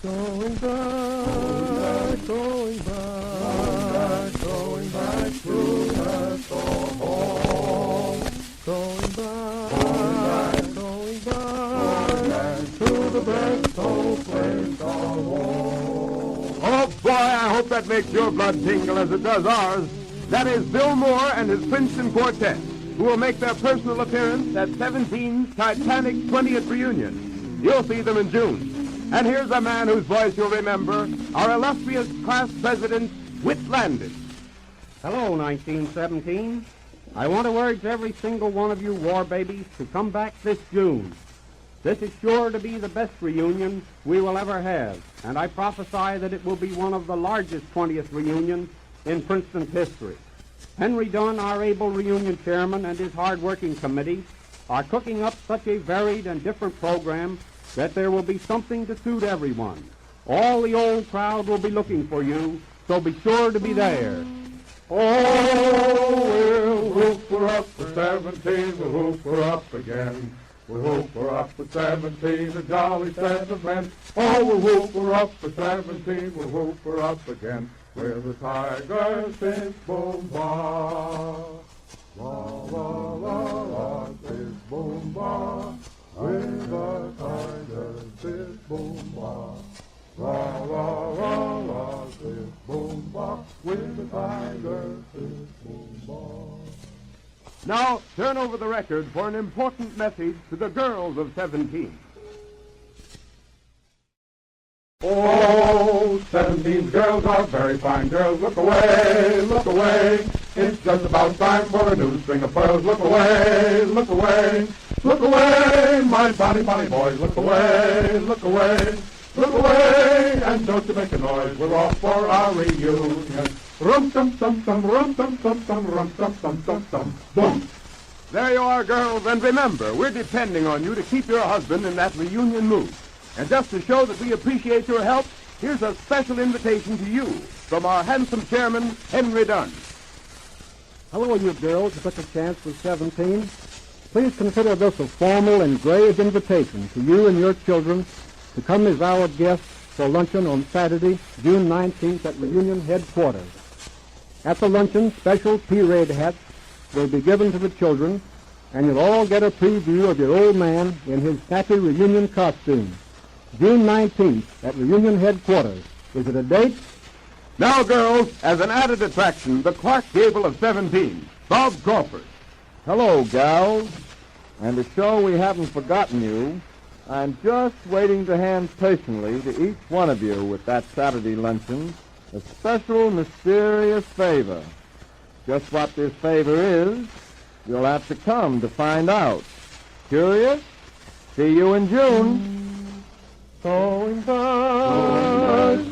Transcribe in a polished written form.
Going back, going back, going back to that old home. Going back, going back to the best old place of all. Oh, boy, I hope that makes your blood tingle as it does ours. That is Bill Moore and his Princeton Quartet, who will make their personal appearance at 17's Titanic 20th reunion. You'll see them in June. And here's a man whose voice you'll remember, our illustrious class president, Whit Landis. Hello, 1917. I want to urge every single one of you war babies to come back this June. This is sure to be the best reunion we will ever have, and I prophesy that it will be one of the largest 20th reunions in Princeton's history. Henry Dunn, our able reunion chairman, and his hard-working committee are cooking up such a varied and different program that there will be something to suit everyone. All the old crowd will be looking for you, so be sure to be there. Oh, we'll whoop for up for 17, we'll whoop for up again. We'll whoop for up for 17, the jolly set of men. Oh, we'll whoop for up for 17, we'll whoop for up again. Where the tiger sings boom ba, la la la la, sings boom ba. Where the tiger sings boom ba, la la la la, sings boom ba. Where the tiger sings boom ba. Now, turn over the record for an important message to the girls of 17. Oh, 17 girls are very fine girls. Look away, look away. It's just about time for a new string of pearls. Look away, look away. Look away, my bonny, bonny boys. Look away, look away. Look away, and don't you make a noise. We're off for our reunion. Rum-tum-tum-tum, rum-tum-tum-tum, rum-tum-tum-tum-tum. Boom. There you are, girls, and remember, we're depending on you to keep your husband in that reunion mood. And just to show that we appreciate your help, here's a special invitation to you from our handsome chairman, Henry Dunn. Hello, you girls, who took a chance with 17. Please consider this a formal, engraved invitation to you and your children to come as our guests for luncheon on Saturday, June 19th at Reunion Headquarters. At the luncheon, special P-Raid hats will be given to the children, and you'll all get a preview of your old man in his snappy reunion costume. June 19th at Reunion Headquarters. Is it a date? Now, girls, as an added attraction, the Clark Gable of 17, Bob Crawford. Hello, gals. And to show we haven't forgotten you, I'm just waiting to hand personally to each one of you with that Saturday luncheon a special mysterious favor. Just what this favor is, you'll have to come to find out. Curious? See you in June. Going back, going